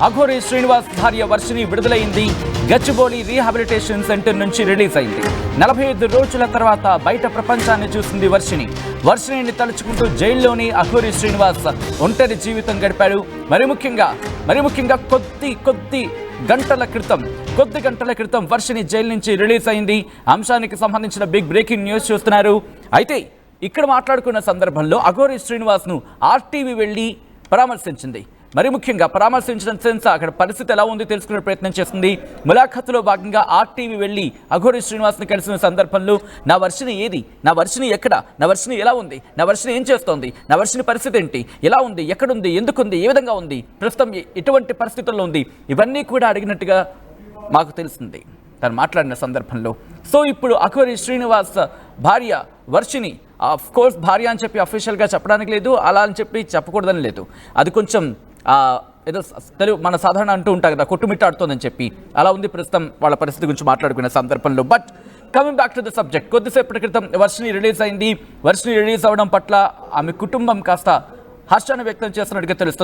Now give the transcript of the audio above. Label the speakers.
Speaker 1: అఘోరి శ్రీనివాస్ భార్య వర్షిని విడుదలైంది. Gachibowli rehabilitation centre నుంచి రిలీజ్ అయింది. 45 రోజుల తర్వాత బయట ప్రపంచాన్ని చూసింది వర్షిని. వర్షిని తలుచుకుంటూ జైల్లోని అఘోరి శ్రీనివాస్ ఒంటరి జీవితం గడిపాడు. మరి ముఖ్యంగా కొద్ది గంటల క్రితం వర్షిని జైలు నుంచి రిలీజ్ అయింది. అంశానికి సంబంధించిన బిగ్ బ్రేకింగ్ న్యూస్ చూస్తున్నారు. అయితే ఇక్కడ మాట్లాడుకున్న సందర్భంలో అఘోరి శ్రీనివాస్ను ఆర్టీవీ వెళ్ళి పరామర్శించింది. మరి ముఖ్యంగా పరామర్శించిన సెన్స్ అక్కడ పరిస్థితి ఎలా ఉంది తెలుసుకునే ప్రయత్నం చేస్తుంది. ములాఖతులో భాగంగా ఆర్టీవీ వెళ్ళి అఘోరి శ్రీనివాస్ని కలిసిన సందర్భంలో నా వర్షిని ఏది, నా వర్షిని ఎక్కడ, నా వర్షిని ఎలా ఉంది, నా వర్షిని ఏం చేస్తోంది, నా వర్షిని పరిస్థితి ఏంటి, ఎలా ఉంది, ఎక్కడుంది, ఎందుకుంది, ఏ విధంగా ఉంది, ప్రస్తుతం ఎటువంటి పరిస్థితుల్లో ఉంది, ఇవన్నీ కూడా అడిగినట్టుగా మాకు తెలిసింది తను మాట్లాడిన సందర్భంలో. సో ఇప్పుడు అఘోరి శ్రీనివాస్ భార్య వర్షిని, ఆఫ్ కోర్స్ భార్య అని చెప్పి అఫీషియల్గా చెప్పడానికి లేదు, అలా అని చెప్పి చెప్పకూడదని లేదు. అది కొంచెం ఏదో తెలుగు మన సాధారణ అంటూ ఉంటారు కదా, కొట్టుమిట్టాడుతోందని చెప్పి, అలా ఉంది ప్రస్తుతం వాళ్ళ పరిస్థితి గురించి మాట్లాడుకునే సందర్భంలో. But coming back to the subject, కొద్దిసేపటి క్రితం వర్షిని రిలీజ్ అయింది. వర్షిని రిలీజ్ అవ్వడం పట్ల ఆమె కుటుంబం కాస్త హర్షాన్ని వ్యక్తం చేస్తున్నట్టుగా తెలుస్తుంది.